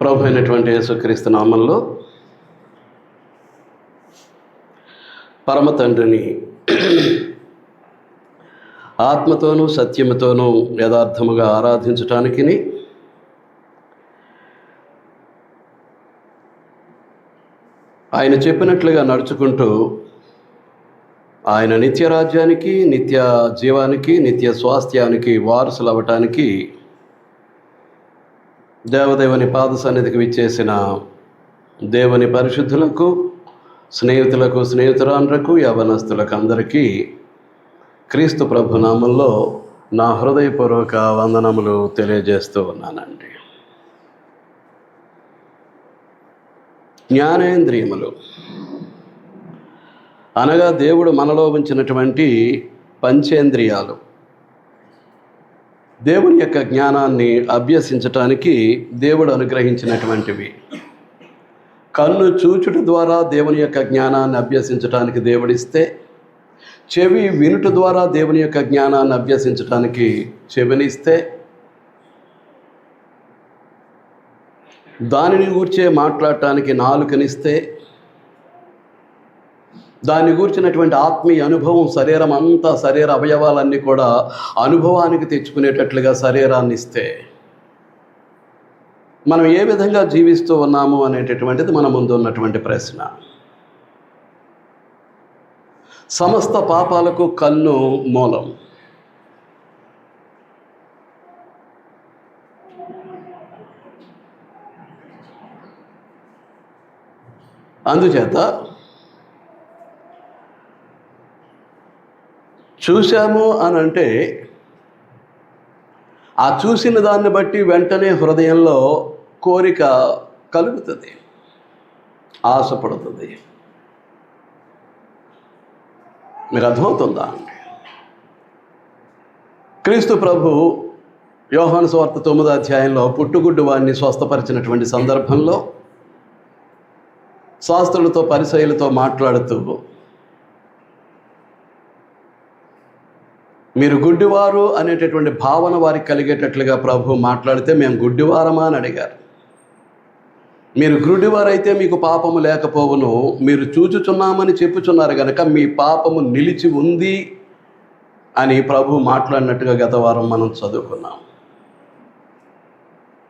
ప్రభు అయినటువంటి యేసుక్రీస్తు నామంలో పరమ తండ్రిని ఆత్మతోనూ సత్యముతోనూ యథార్థముగా ఆరాధించటానికి ఆయన చెప్పినట్లుగా నడుచుకుంటూ ఆయన నిత్య రాజ్యానికి, నిత్య జీవానికి, నిత్య స్వాస్థ్యానికి వారసులు అవ్వటానికి దేవదేవుని పాద సన్నిధికి విచ్చేసిన దేవుని పరిశుద్ధులకు, స్నేహితులకు, స్నేహితురాండ్రకు, యవనస్తులకు అందరికీ క్రీస్తు ప్రభు నామంలో నా హృదయపూర్వక వందనములు తెలియజేస్తూ ఉన్నానండి. జ్ఞానేంద్రియములు అనగా దేవుడు మనలో ఉంచినటువంటి పంచేంద్రియాలు దేవుని యొక్క జ్ఞానాన్ని అభ్యసించటానికి దేవుడు అనుగ్రహించినటువంటివి. కన్ను చూచుట ద్వారా దేవుని యొక్క జ్ఞానాన్ని అభ్యసించటానికి దేవుడిస్తే, చెవి వినుట ద్వారా దేవుని యొక్క జ్ఞానాన్ని అభ్యసించటానికి చెవినిస్తే, దానిని గూర్చే మాట్లాడటానికి నాలుకనిస్తే, దాన్ని గూర్చినటువంటి ఆత్మీయ అనుభవం శరీర అవయవాలన్నీ కూడా అనుభవానికి తెచ్చుకునేటట్లుగా శరీరాన్ని ఇస్తే, మనం ఏ విధంగా జీవిస్తూ ఉన్నాము అనేటటువంటిది మన ముందు ఉన్నటువంటి ప్రశ్న. సమస్త పాపాలకు కన్ను మూలం. అందుచేత చూశాము అని అంటే ఆ చూసిన దాన్ని బట్టి వెంటనే హృదయంలో కోరిక కలుగుతుంది, ఆశపడుతుంది. మీకు అర్థమవుతుందా అండి? క్రీస్తు ప్రభు యోహాను సువార్త 9వ అధ్యాయంలో పుట్టుగుడ్డు వాడిని స్వస్థపరిచినటువంటి సందర్భంలో శాస్త్రులతో పరిసయ్యులతో మాట్లాడుతూ, మీరు గుడ్డివారు అనేటటువంటి భావన వారికి కలిగేటట్లుగా ప్రభు మాట్లాడితే, మేము గుడ్డివారమా అని అడిగారు. మీరు గుడ్డివారైతే మీకు పాపము లేకపోవును, మీరు చూచుచున్నామని చెప్పుచున్నారు కనుక మీ పాపము నిలిచి ఉంది అని ప్రభు మాట్లాడినట్టుగా గత వారం మనం చదువుకున్నాం,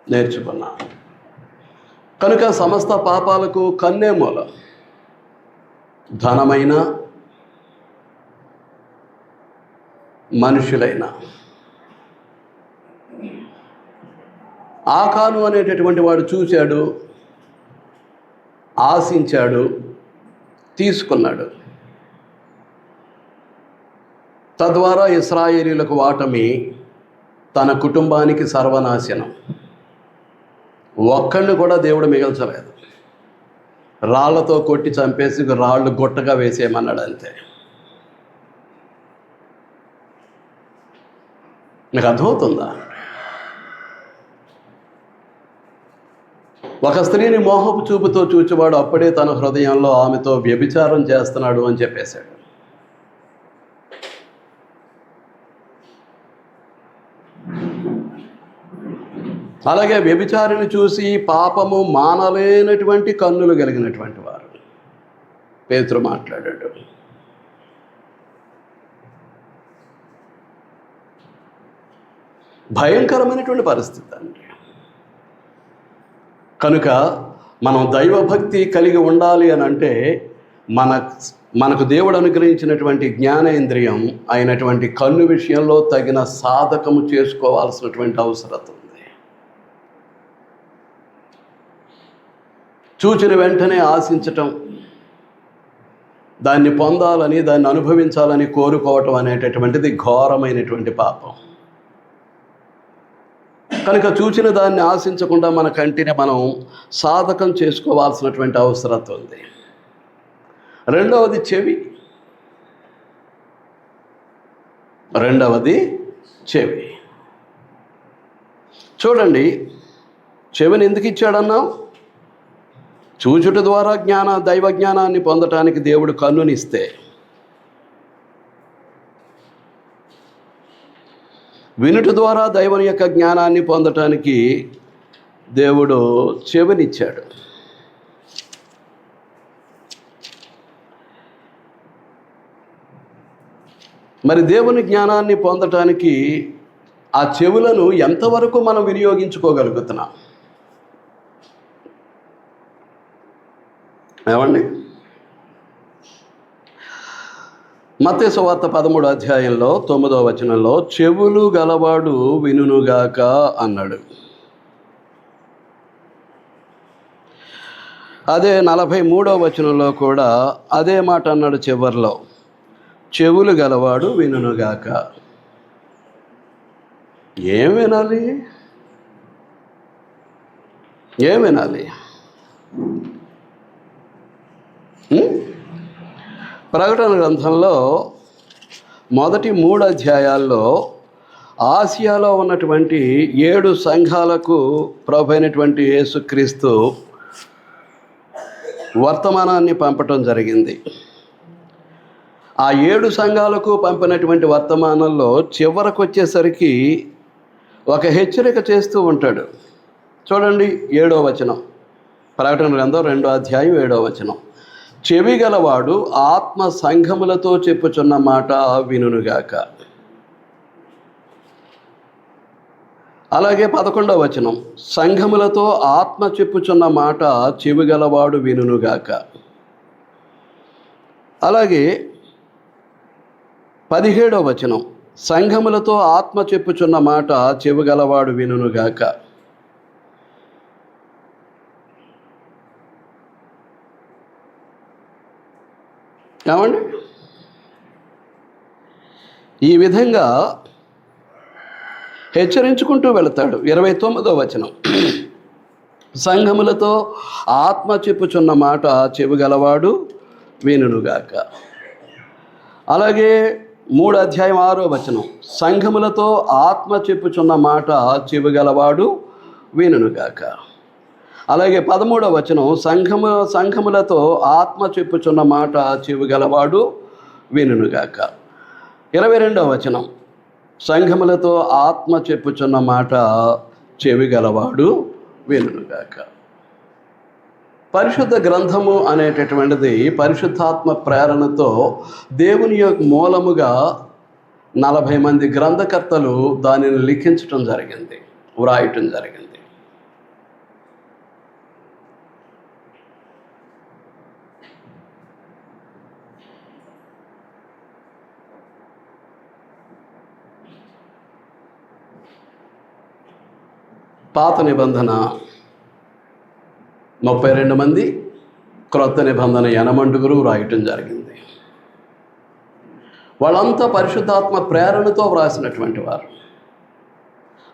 నేర్చుకున్నాం. కనుక సమస్త పాపాలకు కన్నే మూలం. ధనమైన, మనుషులైన. ఆకాను అనేటటువంటి వాడు చూశాడు, ఆశించాడు, తీసుకున్నాడు. తద్వారా ఇశ్రాయేలీయులకు వాటమి, తన కుటుంబానికి సర్వనాశనం. ఒక్కడిని కూడా దేవుడు మిగల్చలేదు. రాళ్లతో కొట్టి చంపేసి రాళ్ళు గొట్టగా వేసేయమన్నాడు అంతే. మీకు అర్థమవుతుందా? ఒక స్త్రీని మోహపు చూపుతో చూచేవాడు అప్పుడే తన హృదయంలో ఆమెతో వ్యభిచారం చేస్తున్నాడు అని చెప్పేశాడు. అలాగే వ్యభిచారిని చూసి పాపము మానలేనటువంటి కన్నులు కలిగినటువంటి వారు పేతురు మాట్లాడాడు. భయంకరమైనటువంటి పరిస్థితి అండి. కనుక మనం దైవభక్తి కలిగి ఉండాలి అని అంటే మనకు దేవుడు అనుగ్రహించినటువంటి జ్ఞానేంద్రియం అయినటువంటి కన్ను విషయంలో తగిన సాధకము చేసుకోవాల్సినటువంటి అవసరం ఉంది. చూచిన వెంటనే ఆశించటం, దాన్ని పొందాలని, దాన్ని అనుభవించాలని కోరుకోవటం అనేటటువంటిది ఘోరమైనటువంటి పాపం. కనుక చూచిన దాన్ని ఆశించకుండా మన కంటిని మనం సాధకం చేసుకోవాల్సినటువంటి అవసరం ఉంది. రెండవది చెవి. చూడండి, చెవిని ఎందుకు ఇచ్చాడన్నాం? చూచుట ద్వారా దైవ జ్ఞానాన్ని పొందటానికి దేవుడు కన్నునిస్తే, వినుట ద్వారా దైవం యొక్క జ్ఞానాన్ని పొందటానికి దేవుడు చెవినిచ్చాడు. మరి దేవుని జ్ఞానాన్ని పొందటానికి ఆ చెవులను ఎంతవరకు మనం వినియోగించుకోగలుగుతున్నాం? ఏమండి? మత్తయి సువార్త 13వ అధ్యాయంలో 9వ వచనంలో చెవులు గలవాడు వినుగాక అన్నాడు. అదే 43వ వచనంలో కూడా అదే మాట అన్నాడు చివర్లో, చెవులు గలవాడు వినుగాక. ఏం వినాలి? ఏం వినాలి? ప్రకటన గ్రంథంలో మొదటి 3 అధ్యాయాల్లో ఆసియాలో ఉన్నటువంటి 7 సంఘాలకు ప్రభు అయినటువంటి యేసుక్రీస్తు వర్తమానాన్ని పంపటం జరిగింది. ఆ 7 సంఘాలకు పంపినటువంటి వర్తమానంలో చివరకు వచ్చేసరికి ఒక హెచ్చరిక చేస్తూ ఉంటాడు. చూడండి 7వ వచనం, ప్రకటన గ్రంథం 2వ అధ్యాయం 7వ వచనం. చెవి గలవాడు ఆత్మ సంఘములతో చెప్పుచున్న మాట వినుగాక. అలాగే 11వ వచనం, సంఘములతో ఆత్మ చెప్పుచున్న మాట చెవి గలవాడు వినుగాక. అలాగే 17వ వచనం, సంఘములతో ఆత్మ చెప్పుచున్న మాట చెవి గలవాడు వినుగాక. ఏమండి? ఈ విధంగా హెచ్చరించుకుంటూ వెళతాడు. 29వ వచనం, సంఘములతో ఆత్మ చెప్పుచున్న మాట చెవి గలవాడు వినుగాక. అలాగే 3వ అధ్యాయం 6వ వచనం, సంఘములతో ఆత్మ చెప్పుచున్న మాట చెవి గలవాడు వినుగాక. అలాగే 13వ వచనం, సంఘములతో ఆత్మ చెప్పుచున్న మాట చెవి గలవాడు వినుగాక. 22వ వచనం, సంఘములతో ఆత్మ చెప్పుచున్న మాట చెవి గలవాడు వినుగాక. పరిశుద్ధ గ్రంథము అనేటటువంటిది పరిశుద్ధాత్మ ప్రేరణతో దేవుని యొక్క మూలముగా 40 మంది గ్రంథకర్తలు దానిని లిఖించటం జరిగింది, వ్రాయటం జరిగింది. పాత నిబంధన 32 మంది, క్రొత్త నిబంధన 80 వ్రాయటం జరిగింది. వాళ్ళంతా పరిశుద్ధాత్మ ప్రేరణతో వ్రాసినటువంటి వారు.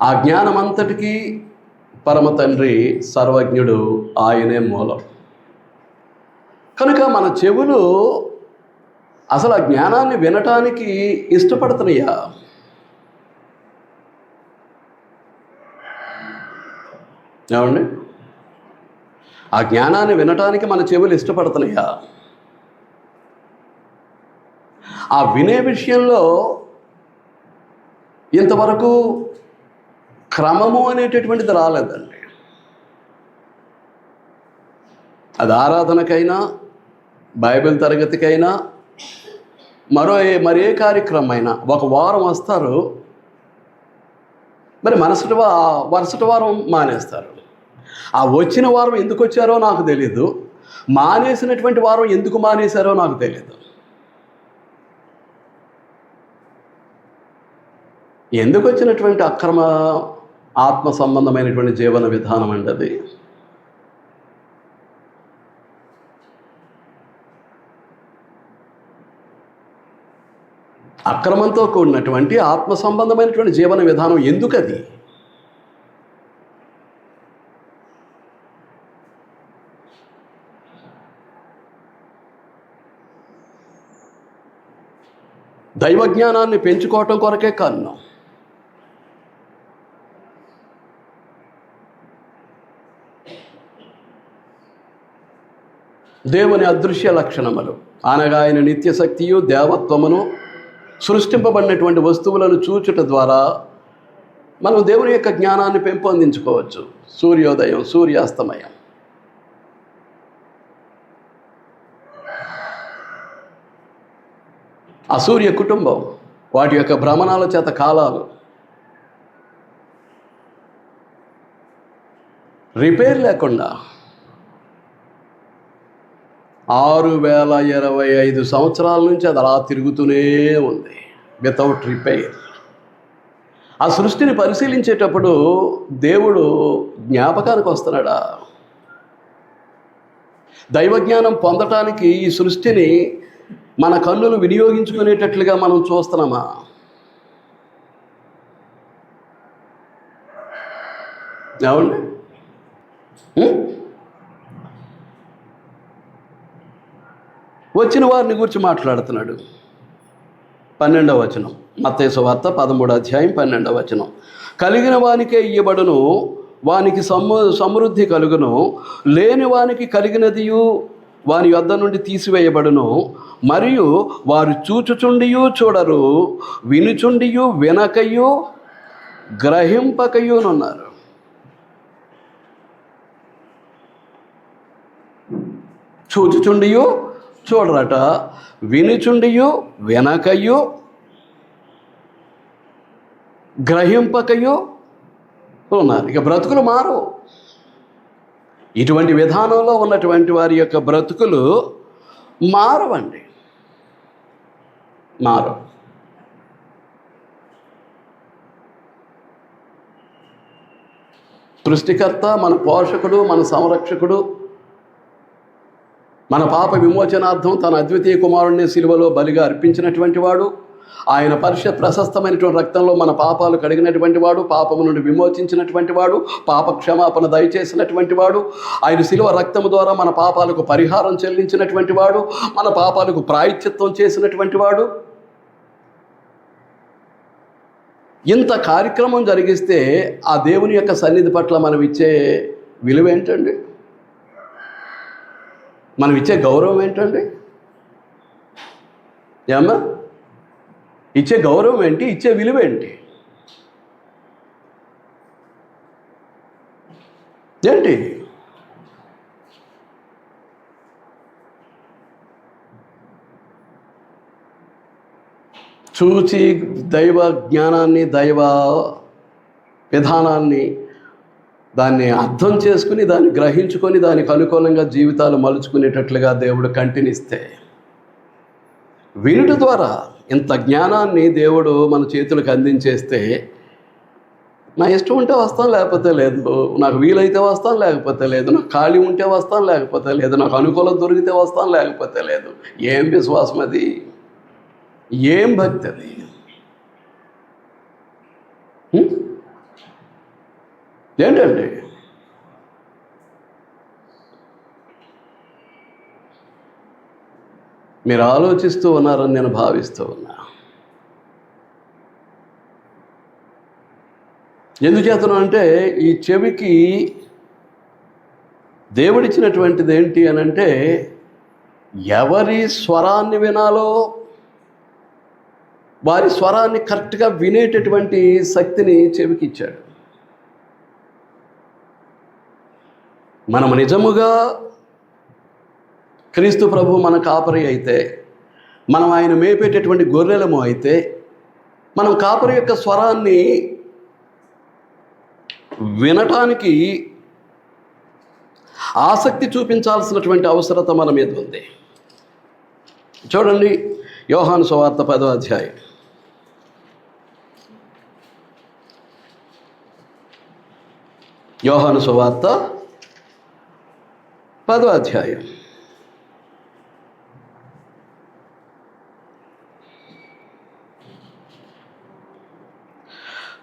ఆ జ్ఞానమంతటికీ పరమ తండ్రి సర్వజ్ఞుడు, ఆయనే మూలం. కనుక మన చెవులు అసలు ఆ జ్ఞానాన్ని వినటానికి ఇష్టపడుతున్నాయా? ఏమండి? ఆ జ్ఞానాన్ని వినటానికి మన చెవులు ఇష్టపడుతున్నాయా? ఆ వినే విషయంలో ఇంతవరకు క్రమము అనేటటువంటిది రాలేదండి. అది ఆరాధనకైనా, బైబిల్ తరగతికైనా, మరే కార్యక్రమం అయినా ఒక వారం వస్తారు, మరి మరుసటి వారం మానేస్తారు. ఆ వచ్చిన వారం ఎందుకు వచ్చారో నాకు తెలీదు, మానేసినటువంటి వారం ఎందుకు మానేశారో నాకు తెలీదు. ఎందుకు వచ్చినటువంటి అక్రమ ఆత్మ సంబంధమైనటువంటి జీవన విధానం అండి అది. అక్రమంతో కూడినటువంటి ఆత్మ సంబంధమైనటువంటి జీవన విధానం ఎందుకది? దైవజ్ఞానాన్ని పెంచుకోవటం కొరకే కాను. దేవుని అదృశ్య లక్షణములు అనగా ఆయన నిత్యశక్తియు దేవత్వమును సృష్టింపబడినటువంటి వస్తువులను చూచుట ద్వారా మనం దేవుని యొక్క జ్ఞానాన్ని పెంపొందించుకోవచ్చు. సూర్యోదయం, సూర్యాస్తమయం, అసూర్య కుటుంబం, వాటి యొక్క భ్రమణాల చేత కాలాలు, రిపేర్ లేకుండా 6025 సంవత్సరాల నుంచి అది అలా తిరుగుతూనే ఉంది, వితౌట్ రిపేర్. ఆ సృష్టిని పరిశీలించేటప్పుడు దేవుడు జ్ఞాపకానికి వస్తున్నాడా? దైవజ్ఞానం పొందటానికి ఈ సృష్టిని మన కన్నులు వినియోగించుకునేటట్లుగా మనం చూస్తున్నామా? ఏమండి? వచ్చిన వారిని గురించి మాట్లాడుతున్నాడు. 12వ వచనం, మత్తయి సువార్త 13వ అధ్యాయం 12వ వచనం. కలిగిన వానికే ఇయ్యబడును, వానికి సమృద్ధి కలుగును, లేని వానికి కలిగినదియు వాని యొద్ద నుండి తీసివేయబడును. మరియు వారు చూచుచుండియు చూడరు, వినుచుండియు వినకయు గ్రహింపకయునున్నారు. చూచుచుండియు చూడరట, వినుచుండియు వినకయు గ్రహింపకయు ఉన్నారు. ఇక బ్రతుకులు మారు. ఇటువంటి విధానంలో ఉన్నటువంటి వారి యొక్క బ్రతుకులు మారవండి, మారు. సృష్టికర్త, మన పోషకుడు, మన సంరక్షకుడు, మన పాప విమోచనార్థం తన అద్వితీయ కుమారుణ్ణి సిలువలో బలిగా అర్పించినటువంటి వాడు, ఆయన పరిషత్ ప్రశస్తమైనటువంటి రక్తంలో మన పాపాలు కడిగినటువంటి వాడు, పాపము నుండి విమోచించినటువంటి వాడు, పాప క్షమాపణ దయచేసినటువంటి వాడు, ఆయన సిలువ రక్తము ద్వారా మన పాపాలకు పరిహారం చెల్లించినటువంటి వాడు, మన పాపాలకు ప్రాయశ్చిత్తం చేసినటువంటి వాడు. ఇంత కార్యక్రమం జరిగిస్తే ఆ దేవుని యొక్క సన్నిధి పట్ల మనం ఇచ్చే విలువ ఏంటండి? మనం ఇచ్చే గౌరవం ఏంటండి? ఏమ్మా, ఇచ్చే గౌరవం ఏంటి? ఇచ్చే విలువ ఏంటి? ఏంటి? చూచి దైవ జ్ఞానాన్ని, దైవ విధానాన్ని, దాన్ని అర్థం చేసుకుని, దాన్ని గ్రహించుకొని, దానికి అనుకూలంగా జీవితాలు మలుచుకునేటట్లుగా దేవుడు కంటినిస్తే, వినుట ద్వారా ఇంత జ్ఞానాన్ని దేవుడు మన చేతులకు అందించేస్తే, నా ఇష్టం ఉంటే వస్తాను, లేకపోతే లేదు, నాకు వీలైతే వస్తాను, లేకపోతే లేదు, నాకు ఖాళీ ఉంటే వస్తాను, లేకపోతే లేదు, నాకు అనుకూలం దొరికితే వస్తాను, లేకపోతే లేదు. ఏం విశ్వాసం అది? ఏం భక్తి అది? ఏంటండి? మీరు ఆలోచిస్తూ ఉన్నారని నేను భావిస్తూ ఉన్నా. ఎందుచేతను అంటే, ఈ చెవికి దేవుడిచ్చినటువంటిది ఏంటి అని అంటే, ఎవరి స్వరాన్ని వినాలో వారి స్వరాన్ని కరెక్ట్గా వినేటటువంటి శక్తిని చెవికి ఇచ్చాడు. మనం నిజముగా క్రీస్తు ప్రభు మన కాపరి అయితే, మనం ఆయన మేపేటటువంటి గొర్రెలము అయితే, మనం కాపరి యొక్క స్వరాన్ని వినటానికి ఆసక్తి చూపించాల్సినటువంటి అవసరత మన మీద ఉంది. చూడండి, యోహాను సువార్త 10వ అధ్యాయం. యోహాను సువార్త 10వ అధ్యాయం.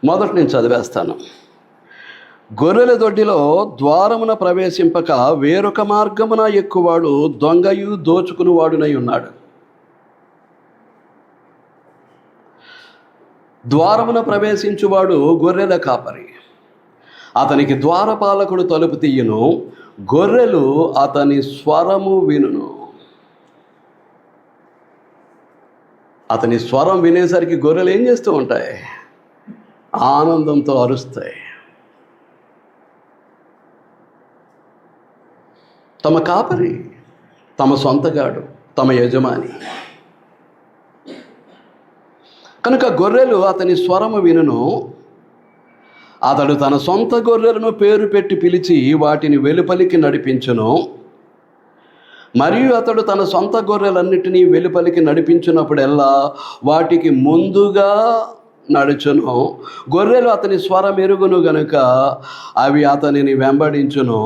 మొదటి నుంచి చదివేస్తాను. గొర్రెల దొడ్డిలో ద్వారమున ప్రవేశింపక వేరొక మార్గమున ఎక్కువాడు దొంగయు దోచుకునివాడునై ఉన్నాడు. ద్వారమున ప్రవేశించువాడు గొర్రెల కాపరి. అతనికి ద్వారపాలకుడు తలుపు తీయును, గొర్రెలు అతని స్వరము వినును. అతని స్వరం వినేసరికి గొర్రెలు ఏం చేస్తూ ఉంటాయి? ఆనందంతో అరుస్తాయి. తమ కాపరి, తమ సొంతగాడు, తమ యజమాని కనుక గొర్రెలు అతని స్వరము వినును. అతడు తన సొంత గొర్రెలను పేరు పెట్టి పిలిచి వాటిని వెలుపలికి నడిపించును. మరియు అతడు తన సొంత గొర్రెలన్నిటినీ వెలుపలికి నడిపించినప్పుడెల్లా వాటికి ముందుగా నడుచును. గొర్రెలు అతని స్వరం ఎరుగును గనుక అవి అతనిని వెంబడించును.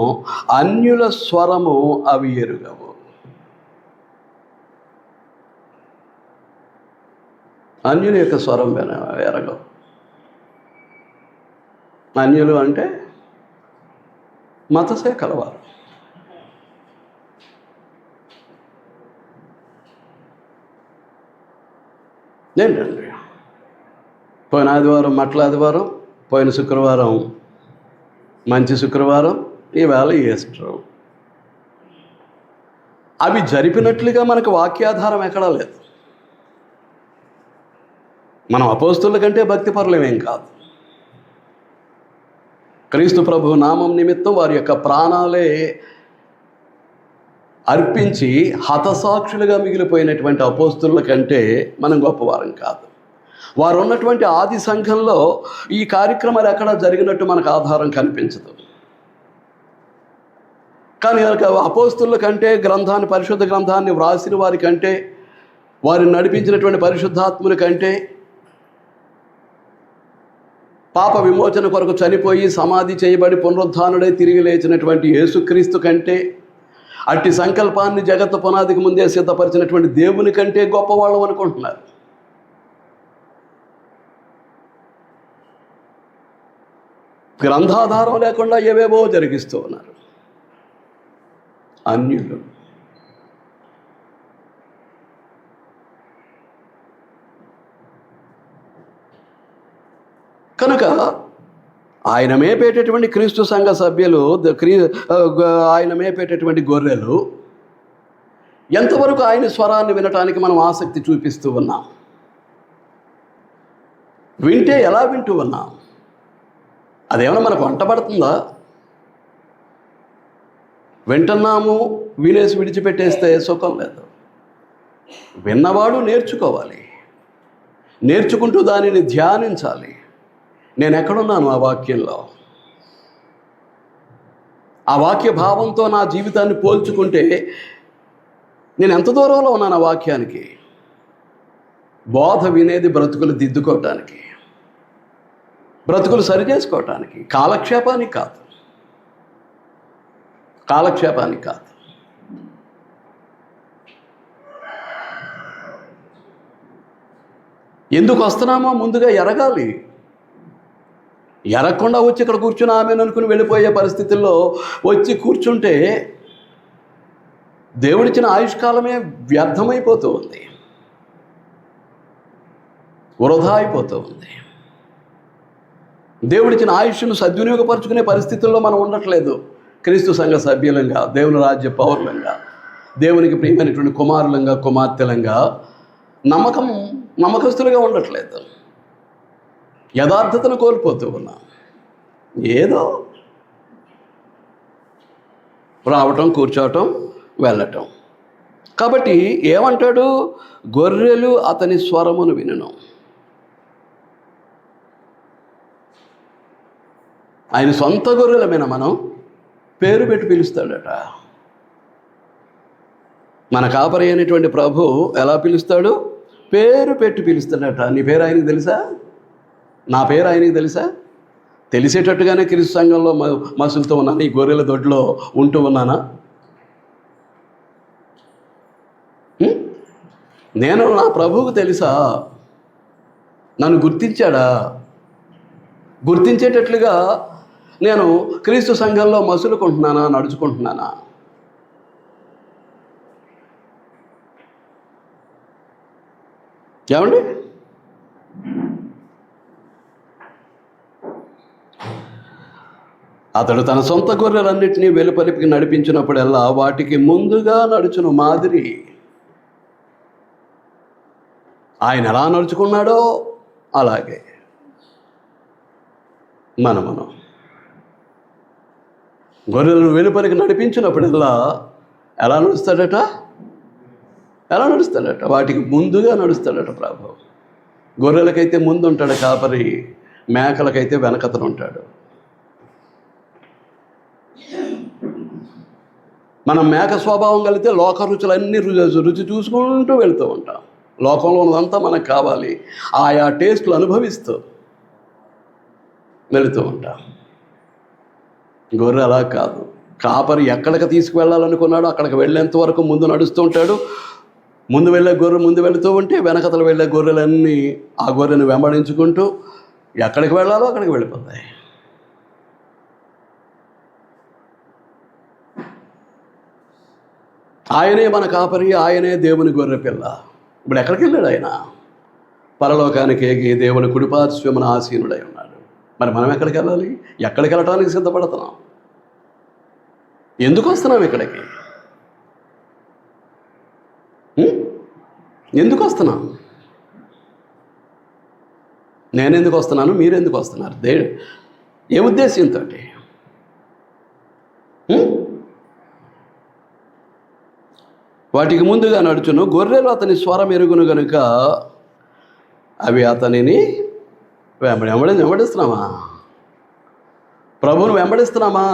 అన్యుల స్వరము అవి ఎరుగవు. అన్యుల యొక్క స్వరం ఎరగవు. అన్యులు అంటే మతసే కలవారు. ఏంటండి, పోయిన ఆదివారం మట్ల ఆదివారం, పోయిన శుక్రవారం మంచి శుక్రవారం, ఈవేళ ఈస్టర్. అవి జరిపినట్లుగా మనకు వాక్యాధారం ఎక్కడా లేదు. మనం అపోస్తుల కంటే భక్తిపరులమేం కాదు. క్రీస్తు ప్రభు నామం నిమిత్తం వారి యొక్క ప్రాణాలే అర్పించి హతసాక్షులుగా మిగిలిపోయినటువంటి అపోస్తుల కంటే మనం గొప్పవారం కాదు. వారు ఉన్నటువంటి ఆది సంఘంలో ఈ కార్యక్రమాలు ఎక్కడ జరిగినట్టు మనకు ఆధారం కనిపించదు. కానీ అపోస్తుల కంటే గ్రంథాన్ని, పరిశుద్ధ గ్రంథాన్ని వ్రాసిన వారి కంటే, వారిని నడిపించినటువంటి పరిశుద్ధాత్ముల కంటే, పాప విమోచన కొరకు చనిపోయి సమాధి చేయబడి పునరుద్ధానుడై తిరిగి లేచినటువంటి యేసుక్రీస్తు కంటే, అట్టి సంకల్పాన్ని జగత్తు పునాదికి ముందే సిద్ధపరిచినటువంటి దేవుని కంటే గొప్పవాళ్ళం అనుకుంటున్నారు. గ్రంథాధారం లేకుండా ఏవేవో జరిగిస్తూ ఉన్నారు అన్యులు. కనుక ఆయన మేపేటటువంటి క్రీస్తు సంఘ సభ్యులు, ఆయన మేపేటటువంటి గొర్రెలు ఎంతవరకు ఆయన స్వరాన్ని వినటానికి మనం ఆసక్తి చూపిస్తూ ఉన్నాం? వింటే ఎలా వింటూ ఉన్నాం? అదేమన్నా మనకు వంటపడుతుందా? వింటున్నాము, వినేసి విడిచిపెట్టేస్తే సుఖం లేదు. విన్నవాడు నేర్చుకోవాలి, నేర్చుకుంటూ దానిని ధ్యానించాలి. నేను ఎక్కడున్నాను ఆ వాక్యంలో? ఆ వాక్య భావంతో నా జీవితాన్ని పోల్చుకుంటే నేను ఎంత దూరంలో ఉన్నాను ఆ వాక్యానికి? బోధ వినేది బ్రతుకులు దిద్దుకోవటానికి, బ్రతుకులు సరిచేసుకోవటానికి, కాలక్షేపానికి కాదు. కాలక్షేపానికి కాదు. ఎందుకు వస్తున్నామో ముందుగా ఎరగాలి. ఎరగకుండా వచ్చి ఇక్కడ కూర్చుని ఆమెను అనుకుని వెళ్ళిపోయే పరిస్థితుల్లో వచ్చి కూర్చుంటే దేవుడిచ్చిన ఆయుష్కాలమే వ్యర్థమైపోతూ ఉంది, వృధా అయిపోతూ ఉంది. దేవుడిచ్చిన ఆయుష్ను సద్వినియోగపరుచుకునే పరిస్థితుల్లో మనం ఉండట్లేదు. క్రీస్తు సంఘ సభ్యులంగా, దేవుని రాజ్య పౌరులంగా, దేవునికి ప్రియమైనటువంటి కుమారులంగా, కుమార్తెలంగా నమ్మకస్తులుగా ఉండట్లేదు. యథార్థతను కోల్పోతూ ఉన్నాం. ఏదో రావటం, కూర్చోవటం, వెళ్ళటం. కాబట్టి ఏమంటాడు? గొర్రెలు అతని స్వరమును వినును. ఆయన సొంత గొర్రెలమైన మనం పేరు పెట్టి పిలుస్తాడట. మన కాపరి అయినటువంటి ప్రభు ఎలా పిలుస్తాడు? పేరు పెట్టి పిలుస్తాడట. నీ పేరు ఆయనకి తెలుసా? నా పేరు ఆయనకి తెలుసా? తెలిసేటట్టుగానే క్రీస్తు సంఘంలో మసులుతూ ఉన్నాను, ఈ గొర్రెల దొడ్లో ఉంటూ ఉన్నానా? నేను నా ప్రభువుకు తెలుసా? నన్ను గుర్తించాడా? గుర్తించేటట్లుగా నేను క్రీస్తు సంఘంలో మసులుకుంటున్నానా, నడుచుకుంటున్నానా? ఏమండి? అతడు తన సొంత గొర్రెలన్నింటినీ వెలుపలికి నడిపించినప్పుడల్లా వాటికి ముందుగా నడుచును మాదిరి. ఆయన ఎలా నడుచుకున్నాడో అలాగే మనం గొర్రెలను వెలుపలికి నడిపించినప్పుడల్లా ఎలా నడుస్తాడట? వాటికి ముందుగా నడుస్తాడట ప్రభు. గొర్రెలకైతే ముందు ఉంటాడు కాపరి, మేకలకైతే వెనకతను ఉంటాడు. మనం మేక స్వభావం కలిగితే లోక రుచులన్నీ రుచి చూసుకుంటూ వెళ్తూ ఉంటాం. లోకంలో ఉన్నదంతా మనకు కావాలి, ఆయా టేస్టులు అనుభవిస్తూ వెళుతూ ఉంటాం. గొర్రె అలా కాదు. కాపరి ఎక్కడికి తీసుకువెళ్ళాలనుకున్నాడో అక్కడికి వెళ్ళేంత వరకు ముందు నడుస్తూ ఉంటాడు. ముందు వెళ్ళే గొర్రె ముందు వెళుతూ ఉంటే వెనకతలు వెళ్ళే గొర్రెలన్నీ ఆ గొర్రెను వెంబడించుకుంటూ ఎక్కడికి వెళ్ళాలో అక్కడికి వెళ్ళిపోతాయి. ఆయనే మన కాపరి, ఆయనే దేవుని గొర్రె పిల్ల. ఇప్పుడు ఎక్కడికి వెళ్ళాడు ఆయన? పరలోకానికి ఎగి దేవుని కుడిపార్శ్వమున ఆసీనుడై ఉన్నాడు. మరి మనం ఎక్కడికి వెళ్ళాలి? ఎక్కడికి వెళ్ళటానికి సిద్ధపడుతున్నాం? ఎందుకు వస్తున్నాం ఇక్కడికి? ఎందుకు వస్తున్నాం? నేనెందుకు వస్తున్నాను? మీరెందుకు వస్తున్నారు? ఏ ఉద్దేశంతో? వాటికి ముందుగా నడుచును. గొర్రెలు అతని స్వరం ఎరుగును గనుక అవి అతనిని వెంబడిస్తున్నామా? ప్రభువును వెంబడిస్తున్నామా?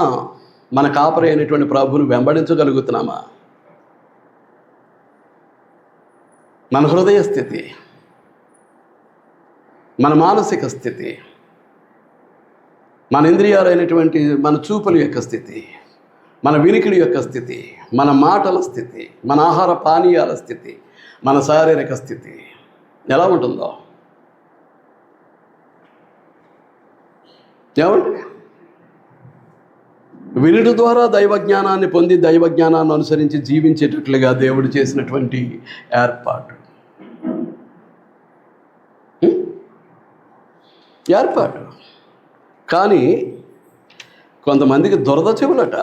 మన కాపరి అయినటువంటి ప్రభువును వెంబడించగలుగుతున్నామా? మన హృదయ స్థితి, మన మానసిక స్థితి, మన ఇంద్రియాలైనటువంటి మన చూపుల యొక్క స్థితి, మన వినికిడి యొక్క స్థితి, మన మాటల స్థితి, మన ఆహార పానీయాల స్థితి, మన శారీరక స్థితి ఎలా ఉంటుందో ఏమండి? వినుడి ద్వారా దైవజ్ఞానాన్ని పొంది దైవజ్ఞానాన్ని అనుసరించి జీవించేటట్లుగా దేవుడు చేసినటువంటి ఏర్పాటు. కానీ కొంతమందికి దురద చెవులట.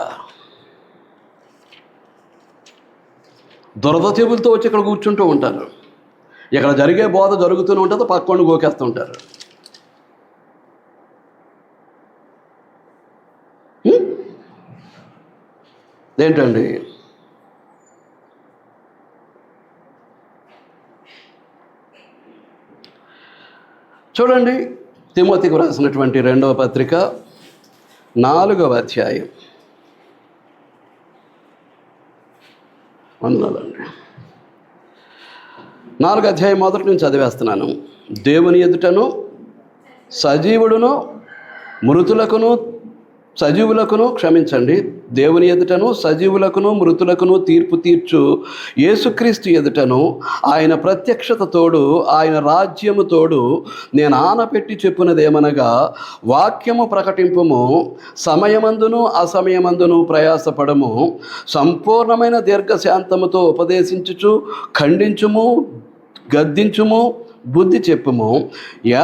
దురద చెవులతో వచ్చి ఇక్కడ కూర్చుంటూ ఉంటారు. ఇక్కడ జరిగే బోధ జరుగుతూనే ఉంటుంది, పక్కన గోకేస్తూ ఉంటారు. ఏంటండి? చూడండి, తిమోతికి రాసినటువంటి 2వ పత్రిక 4వ అధ్యాయం. వందనాలండి. 4వ అధ్యాయం మొదటి నుంచి చదివేస్తున్నాను. దేవుని ఎదుటను సజీవుడును మృతులకును దేవుని ఎదుటను సజీవులకును మృతులకును తీర్పు తీర్చు యేసుక్రీస్తు ఎదుటను ఆయన ప్రత్యక్షత తోడు ఆయన రాజ్యము తోడు నేను ఆనపెట్టి చెప్పునదేమనగా, వాక్యము ప్రకటింపుము, సమయమందును అసమయమందును ప్రయాసపడము, సంపూర్ణమైన దీర్ఘశాంతముతో ఉపదేశించుచు ఖండించుము, గద్దించుము, బుద్ధి చెప్పుము.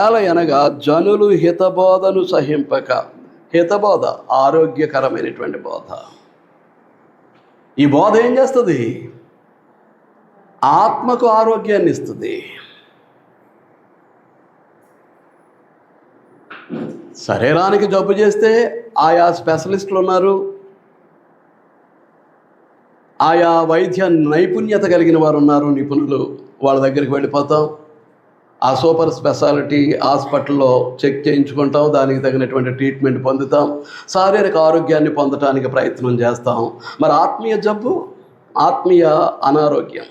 ఏలయనగా జనులు హితబోధను సహింపక. హితబోధ ఆరోగ్యకరమైనటువంటి బోధ. ఈ బోధ ఏం చేస్తుంది? ఆత్మకు ఆరోగ్యాన్ని ఇస్తుంది. శరీరానికి జబ్బు చేస్తే ఆయా స్పెషలిస్టులు ఉన్నారు, ఆయా వైద్య నైపుణ్యత కలిగిన వారు ఉన్నారు, నిపుణులు. వాళ్ళ దగ్గరికి వెళ్ళిపోతాం, ఆ సూపర్ స్పెషాలిటీ హాస్పిటల్లో చెక్ చేయించుకుంటాం, దానికి తగినటువంటి ట్రీట్మెంట్ పొందుతాం, శారీరక ఆరోగ్యాన్ని పొందటానికి ప్రయత్నం చేస్తాం. మరి ఆత్మీయ జబ్బు, ఆత్మీయ అనారోగ్యం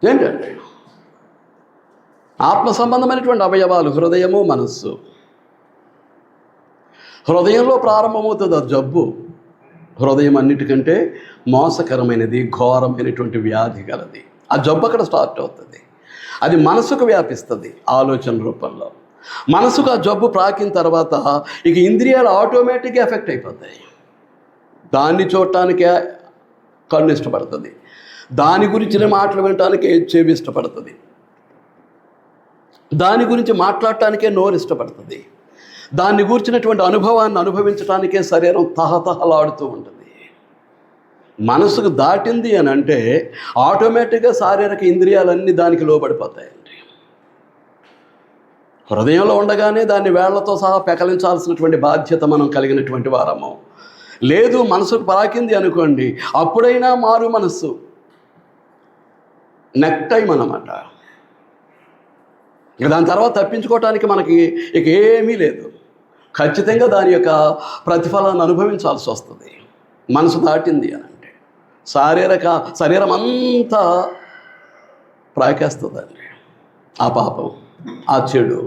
ఏంటండి? ఆత్మ సంబంధమైనటువంటి అవయవాలు హృదయము, మనస్సు. హృదయంలో ప్రారంభమవుతుంది ఆ జబ్బు. హృదయం అన్నిటికంటే మోసకరమైనది, ఘోరమైనటువంటి వ్యాధి గలది. ఆ జబ్బు అక్కడ స్టార్ట్ అవుతుంది. అది మనసుకు వ్యాపిస్తుంది ఆలోచన రూపంలో. మనసుకు ఆ జబ్బు ప్రాకిన తర్వాత ఇక ఇంద్రియాలు ఆటోమేటిక్గా ఎఫెక్ట్ అయిపోతాయి. దాన్ని చూడటానికే కన్ను ఇష్టపడుతుంది, దాని గురించిన మాటలు వినటానికే చెవి ఇష్టపడుతుంది, దాని గురించి మాట్లాడటానికే నోరు ఇష్టపడుతుంది, దాన్ని గూర్చినటువంటి అనుభవాన్ని అనుభవించడానికే శరీరం తహతహలాడుతూ ఉంటుంది. మనసుకు దాటింది అని అంటే ఆటోమేటిక్గా శారీరక ఇంద్రియాలన్నీ దానికి లోబడిపోతాయండి. హృదయంలో ఉండగానే దాన్ని వేళ్లతో సహా పెకలించాల్సినటువంటి బాధ్యత మనం కలిగినటువంటి వారము. లేదు మనసుకు పాకింది అనుకోండి, అప్పుడైనా మారు మనస్సు, నెక్ టైం అన్నమాట. ఇక దాని తర్వాత తప్పించుకోవటానికి మనకి ఇక ఏమీ లేదు. ఖచ్చితంగా దాని యొక్క ప్రతిఫలాన్ని అనుభవించాల్సి వస్తుంది. మనసు దాటింది అని అంటే శరీరం అంతా ప్రాకేస్తుందండి ఆ పాపం, ఆ చెడు.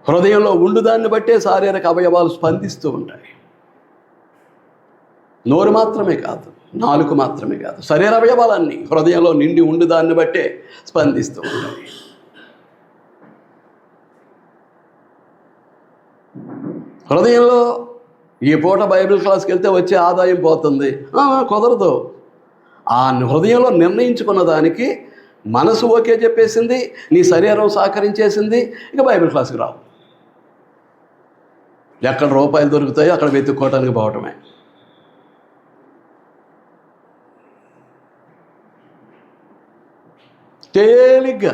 హృదయంలో ఉండుదాన్ని బట్టే శారీరక అవయవాలు స్పందిస్తూ ఉంటాయి. నోరు మాత్రమే కాదు, నాలుక మాత్రమే కాదు, శరీర అవయవాలన్నీ హృదయంలో నిండి ఉండుదాన్ని బట్టే స్పందిస్తూ ఉంటాయి. హృదయంలో ఈ పూట బైబిల్ క్లాస్కి వెళ్తే వచ్చే ఆదాయం పోతుంది, కుదరదు. ఆ హృదయంలో నిర్ణయించుకున్న దానికి మనసు ఓకే చెప్పేసింది, నీ శరీరం సహకరించేసింది, ఇక బైబిల్ క్లాస్కి రావు. ఎక్కడ రూపాయలు దొరుకుతాయో అక్కడ వెతుక్కోవటానికి పోవటమే. తేలిగ్గా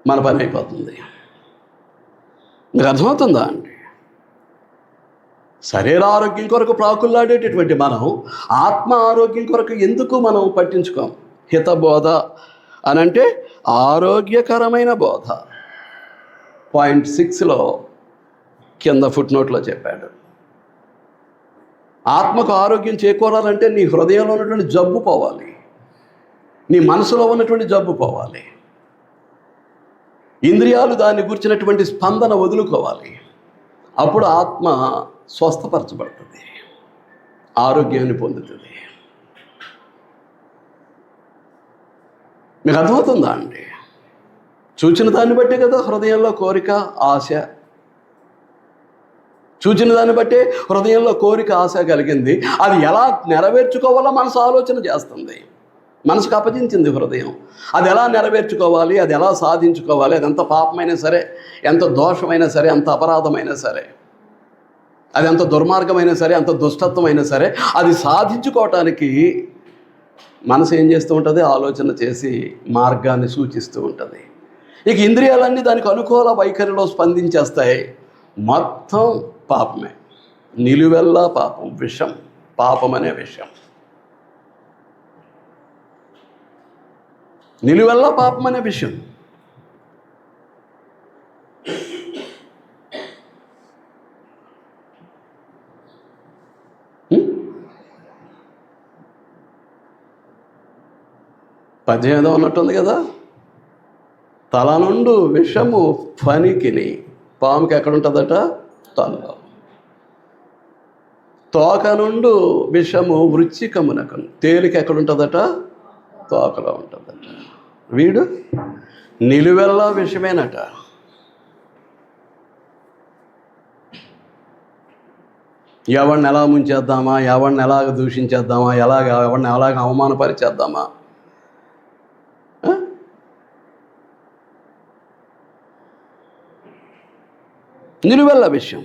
మన పని అయిపోతుంది. మీకు అర్థమవుతుందా అండి? శరీర ఆరోగ్యం కొరకు ప్రాకుల్లాడేటటువంటి మనం ఆత్మ ఆరోగ్యం కొరకు ఎందుకు మనం పట్టించుకోం? హితబోధ అనంటే ఆరోగ్యకరమైన బోధ. పాయింట్ 6లో కింద ఫుట్నోట్లో చెప్పాడు. ఆత్మకు ఆరోగ్యం చేకూరాలంటే నీ హృదయంలో ఉన్నటువంటి జబ్బు పోవాలి, నీ మనసులో ఉన్నటువంటి జబ్బు పోవాలి, ఇంద్రియాలు దాన్ని గురించినటువంటి స్పందన వదులుకోవాలి. అప్పుడు ఆత్మ స్వస్థపరచబడుతుంది, ఆరోగ్యాన్ని పొందుతుంది. మీకు అర్థమవుతుందా అండి? చూచిన దాన్ని బట్టే కదా హృదయంలో కోరిక, ఆశ. చూచిన దాన్ని బట్టే హృదయంలో కోరిక, ఆశ కలిగింది. అది ఎలా నెరవేర్చుకోవాలో మనసు ఆలోచన చేస్తుంది. మనసుకు అప్పగించింది హృదయం. అది ఎలా నెరవేర్చుకోవాలి, అది ఎలా సాధించుకోవాలి, అది ఎంత పాపమైనా సరే, ఎంత దోషమైనా సరే, ఎంత అపరాధమైనా సరే, అది ఎంత దుర్మార్గమైనా సరే, ఎంత దుష్టత్వమైనా సరే, అది సాధించుకోవటానికి మనసు ఏం చేస్తూ ఉంటుంది? ఆలోచన చేసి మార్గాన్ని సూచిస్తూ ఉంటుంది. ఇక ఇంద్రియాలన్నీ దానికి అనుకూల వైఖరిలో స్పందించేస్తాయి. మొత్తం పాపమే, నిలువెల్లా పాపం, విషం, పాపం అనే విషయం. నిలువెల్లా పాపం అనే విషయం. పద్యం ఏదో ఉన్నట్టుంది కదా, తల నుండు విషము ఫణికిని, పాముకి ఎక్కడుంటుందట? తలలో. తోక నుండు విషము వృచ్చికమునకు, తేలిక ఎక్కడుంటుందట? తోకలో ఉంటుందట. వీడు నిలువెల్లా విషమేనట. ఎవరిని ఎలా ముంచేద్దామా, ఎవరిని ఎలాగ దూషించేద్దామా, ఎవరిని ఎలాగ అవమానపరిచేద్దామా, నిలువెల్ల విషయం.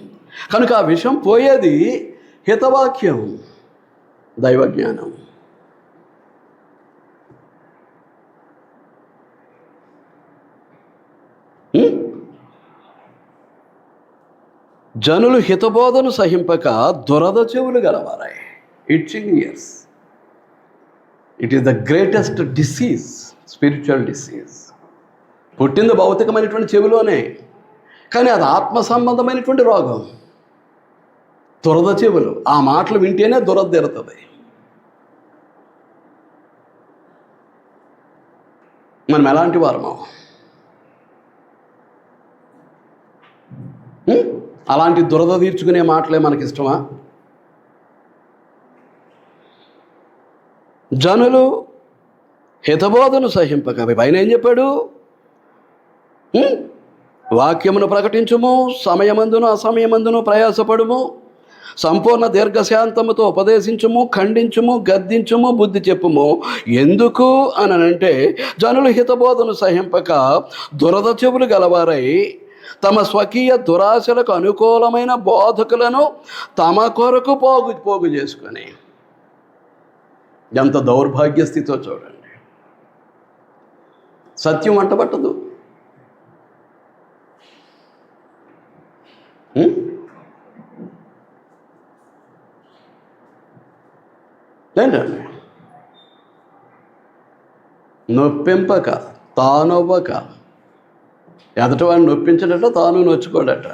కనుక ఆ విషయం పోయేది హితవాక్యం, దైవజ్ఞానం. జనులు హితబోధను సహింపక దురద చెవులు గలవారాయి. Itching ears. It is the greatest disease, spiritual disease. పుట్టింది భౌతికమైనటువంటి చెవిలోనే, కానీ అది ఆత్మ సంబంధమైనటువంటి రోగం. దురద చెవులు, ఆ మాటలు వింటేనే దురద తీరుతుంది. మనం ఎలాంటి వారమో, అలాంటి దురద తీర్చుకునే మాటలే మనకిష్టమా? జనులు హితబోధను సహింపక, పైన ఏం చెప్పాడు? వాక్యమును ప్రకటించుము, సమయమందును అసమయమందును ప్రయాసపడుము, సంపూర్ణ దీర్ఘశాంతముతో ఉపదేశించుము, ఖండించుము, గద్దించుము, బుద్ధి చెప్పుము. ఎందుకు అనంటే జనులు హితబోధను సహింపక దురద చెవులు గలవారై తమ స్వకీయ దురాశలకు అనుకూలమైన బోధకులను తమ కొరకు పోగు చేసుకొని. ఎంత దౌర్భాగ్య స్థితితో చూడండి. సత్యం అంటబట్టదు. ఏంటండి? నొప్పింపక తానవ్వక, ఎదటివాడిని నొప్పించడట, తాను నొచ్చుకోడట.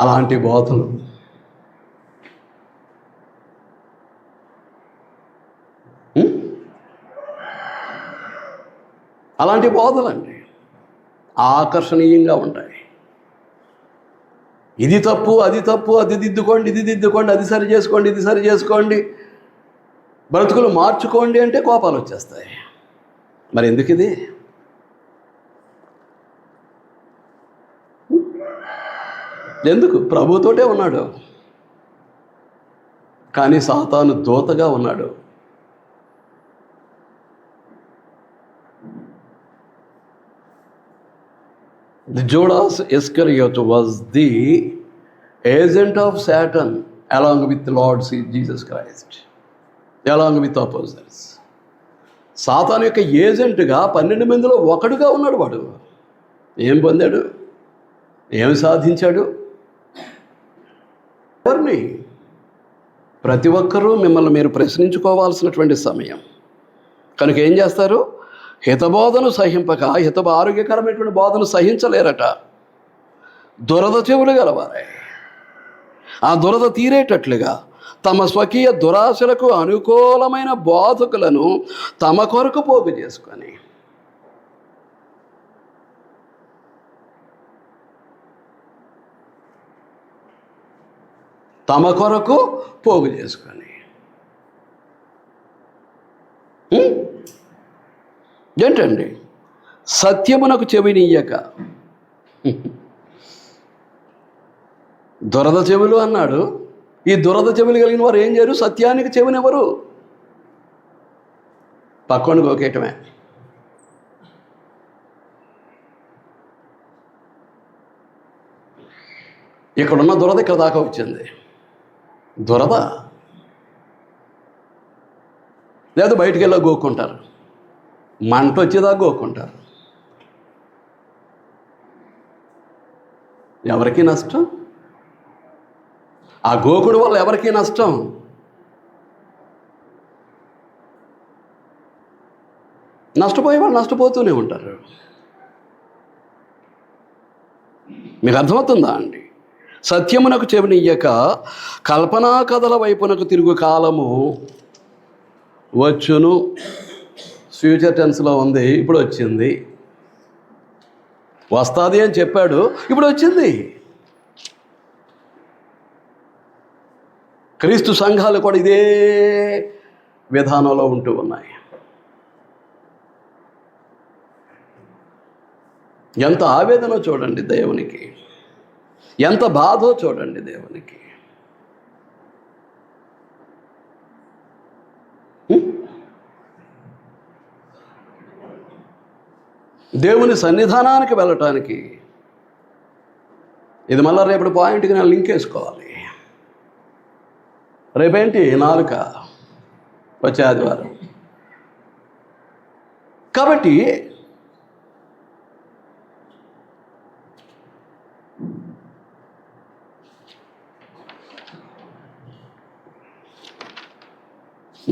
అలాంటి బోధలు. అలాంటి బోధలండి ఆకర్షణీయంగా ఉంటాయి. ఇది తప్పు, అది తప్పు, అది దిద్దుకోండి, ఇది దిద్దుకోండి, అది సరి చేసుకోండి, ఇది సరి చేసుకోండి, బ్రతుకులు మార్చుకోండి అంటే కోపాలు వచ్చేస్తాయి. మరి ఎందుకు ఇది? ఎందుకు? ప్రభుతోటే ఉన్నాడు, కానీ సాతాను దూతగా ఉన్నాడు. The Judas Iscariot was the agent of Satan along with the Lord Jesus Christ, along with opposers. సాతాను యొక్క ఏజెంట్గా 12 మందిలో ఒకడుగా ఉన్నాడు. వాడు ఏం పొందాడు? ఏం సాధించాడు? ఎవరిని? ప్రతి ఒక్కరూ మిమ్మల్ని మీరు ప్రశ్నించుకోవాల్సినటువంటి సమయం. కనుక ఏం చేస్తారు? హితబోధను సహింపక, ఆరోగ్యకరమైనటువంటి బోధను సహించలేరట. దురద చెవులు గలవారే ఆ దురద తీరేటట్లుగా తమ స్వకీయ దురాశలకు అనుకూలమైన బోధకులను తమ కొరకు పోగు చేసుకొని. తమ కొరకు పోగు చేసుకొని. ఏంటండి? సత్యమునకు చెవినియ్యక. దురద చెవులు అన్నాడు. ఈ దురద చెవులు కలిగిన వారు ఏం చేయరు? సత్యానికి చెవినెవరు? పక్కన గోకేయటమే. ఇక్కడున్న దురద ఇక్కడ దాకా వచ్చింది. దురద లేదా బయటికి వెళ్ళా గోక్కుంటారు, మంట వచ్చేదాకా గోక్కుంటారు. ఎవరికి నష్టం? ఆ గోకుడు వల్ల ఎవరికి నష్టం? నష్టపోయే వాళ్ళు నష్టపోతూనే ఉంటారు. మీకు అర్థమవుతుందా అండి? సత్యమునకు చెవినియ్యక కల్పనా కథల వైపునకు తిరుగు కాలము వచ్చును. ఫ్యూచర్ టెన్స్లో ఉంది, ఇప్పుడు వచ్చింది. వస్తుంది అని చెప్పాడు, ఇప్పుడు వచ్చింది. క్రీస్తు సంఘాలు కూడా ఇదే విధానంలో ఉంటూ ఉన్నాయి. ఎంత ఆవేదనో చూడండి దేవునికి, ఎంత బాధో చూడండి దేవునికి. దేవుని సన్నిధానానికి వెళ్ళటానికి ఇది మళ్ళీ రేపటి పాయింట్కి నేను లింక్ వేసుకోవాలి. రేపేంటి? 4 వచ్చే ఆదివారం. కాబట్టి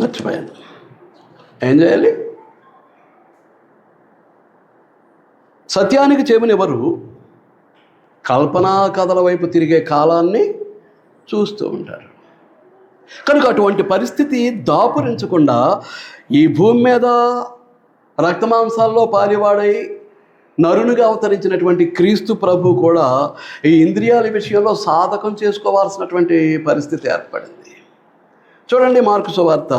మర్చిపోయాను. ఏం చేయాలి? సత్యానికి చెవినెవరు కల్పనా కథల వైపు తిరిగే కాలాన్ని చూస్తూ ఉంటారు. కనుక అటువంటి పరిస్థితి దాపురించకుండా ఈ భూమి మీద రక్తమాంసాల్లో పాలివాడై నరునిగా అవతరించినటువంటి క్రీస్తు ప్రభు కూడా ఈ ఇంద్రియాల విషయంలో సాధకం చేసుకోవాల్సినటువంటి పరిస్థితి ఏర్పడింది. చూడండి, మార్కు సువార్త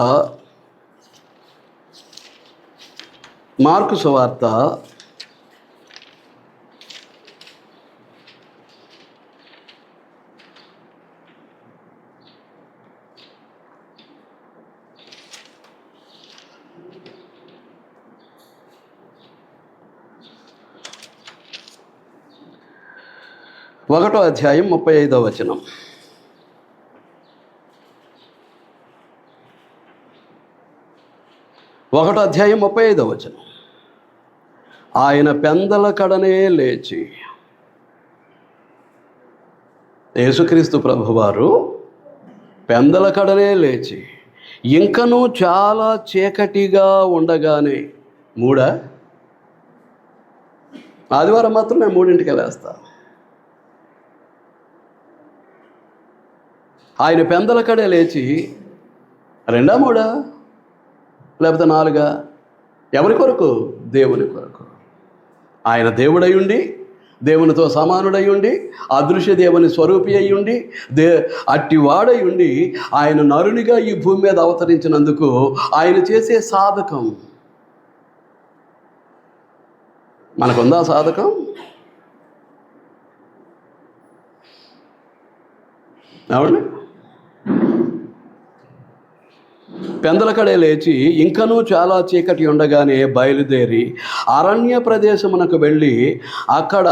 10 1వ అధ్యాయం 35వ వచనం. ఒకటో అధ్యాయం 35వ వచనం. ఆయన పెందల కడనే లేచి, యేసుక్రీస్తు ప్రభువారు పెందల కడనే లేచి ఇంకనూ చాలా చీకటిగా ఉండగానే, ఆదివారం మాత్రం నేను 3ంటికి లేస్తా. ఆయన పెందల కడే లేచి 2, 3 లేకపోతే 4 ఎవరి కొరకు? దేవుని కొరకు. ఆయన దేవుడై ఉండి, దేవునితో సమానుడై ఉండి, అదృశ్య దేవుని స్వరూపి అయి ఉండి, అట్టివాడై ఉండి ఆయన నరునిగా ఈ భూమి మీద అవతరించినందుకు ఆయన చేసే సాధకం మనకుందా? సాధకం అవును. పెందలకడే లేచి ఇంకనూ చాలా చీకటి ఉండగానే బయలుదేరి అరణ్య ప్రదేశమునకు వెళ్ళి అక్కడ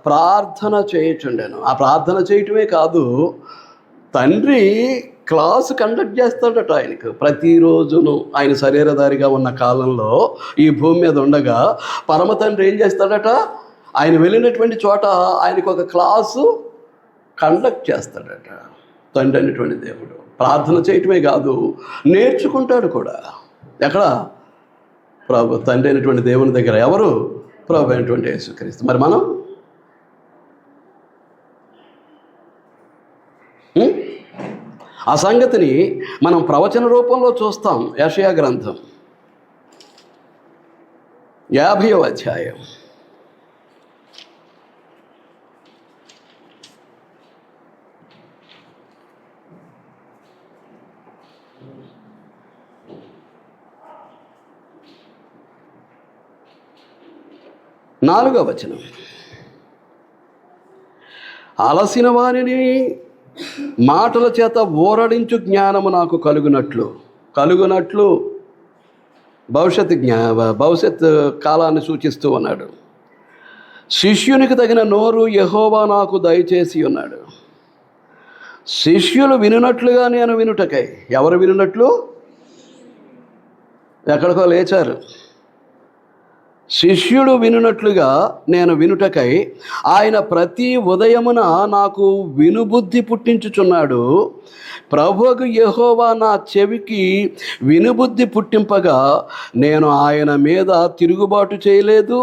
ప్రార్థన చేయుచుండెను. ఆ ప్రార్థన చేయటమే కాదు, తండ్రి క్లాసు కండక్ట్ చేస్తాడట ఆయనకు ప్రతిరోజును. ఆయన శరీరధారిగా ఉన్న కాలంలో ఈ భూమి మీద ఉండగా పరమ తండ్రి ఏం చేస్తాడట? ఆయన వెళ్ళినటువంటి చోట ఆయనకు ఒక క్లాసు కండక్ట్ చేస్తాడట. తండ్రి అనేటువంటి దేవుడు ప్రార్థన చేయటమే కాదు, నేర్చుకుంటాడు కూడా. ఎక్కడ? ప్రభు తండ్రి అయినటువంటి దేవుని దగ్గర. ఎవరు? ప్రభు అయినటువంటి యేసుక్రీస్తు. మరి మనం ఆ సంగతిని మనం ప్రవచన రూపంలో చూస్తాం. యెషయా గ్రంథం 50వ అధ్యాయం. నాలుగవ వచనం. అలసిన వారిని మాటల చేత ఓరడించు జ్ఞానము నాకు కలుగునట్లు భవిష్యత్ కాలాన్ని సూచిస్తూ ఉన్నాడు. శిష్యునికి తగిన నోరు యెహోవా నాకు దయచేసి ఉన్నాడు. శిష్యులు వినున్నట్లుగా నేను వినుటకై. ఎవరు వినున్నట్లు? ఎక్కడికో లేచారు. శిష్యుడు వినున్నట్లుగా నేను వినుటకై ఆయన ప్రతి ఉదయమున నాకు వినుబుద్ధి పుట్టించుచున్నాడు. ప్రభువుకు యెహోవా నా చెవికి వినుబుద్ధి పుట్టింపగా నేను ఆయన మీద తిరుగుబాటు చేయలేదు,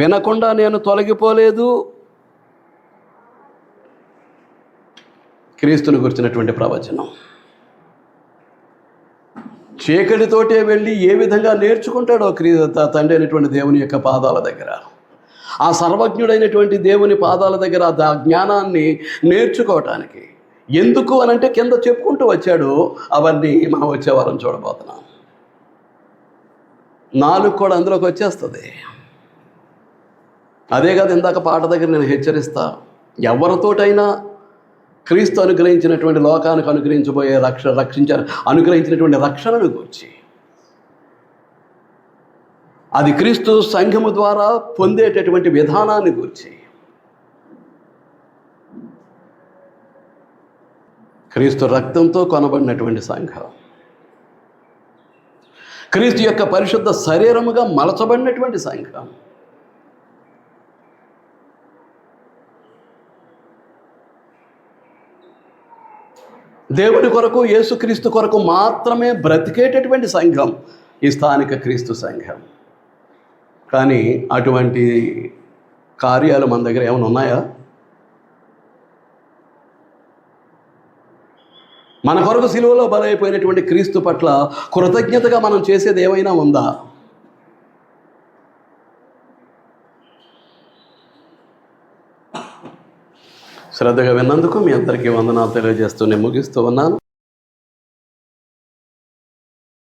వినకుండా నేను తొలగిపోలేదు. క్రీస్తుని గురించినటువంటి ప్రవచనం. చీకటితోటే వెళ్ళి ఏ విధంగా నేర్చుకుంటాడో తండ్రి అయినటువంటి దేవుని యొక్క పాదాల దగ్గర, ఆ సర్వజ్ఞుడైనటువంటి దేవుని పాదాల దగ్గర ఆ జ్ఞానాన్ని నేర్చుకోవటానికి. ఎందుకు అనంటే కింద చెప్పుకుంటూ వచ్చాడు. అవన్నీ మనం వచ్చే వారం చూడబోతున్నాం. 4 కూడా అందులోకి వచ్చేస్తుంది. అదే కాదు, ఇందాక పాట దగ్గర నేను హెచ్చరిస్తా, ఎవరితోటైనా క్రీస్తు అనుగ్రహించినటువంటి లోకానికి అనుగ్రహించబోయే అనుగ్రహించినటువంటి రక్షణను గూర్చి, అది క్రీస్తు సంఘము ద్వారా పొందేటటువంటి విధానాన్ని గూర్చి, క్రీస్తు రక్తంతో కొనబడినటువంటి సంఘం, క్రీస్తు యొక్క పరిశుద్ధ శరీరముగా మలచబడినటువంటి సంఘం, దేవుని కొరకు యేసుక్రీస్తు కొరకు మాత్రమే బ్రతికేటటువంటి సంఘం ఈ స్థానిక క్రీస్తు సంఘం. కానీ అటువంటి కార్యాలు మన దగ్గర ఏమైనా ఉన్నాయా? మన కొరకు సిలువలో బలైపోయినటువంటి క్రీస్తు పట్ల కృతజ్ఞతగా మనం చేసేది ఏమైనా ఉందా? శ్రద్ధగా విన్నందుకు మీ అందరికీ వందనాలు తెలియజేస్తూ నేను ముగిస్తూ ఉన్నాను.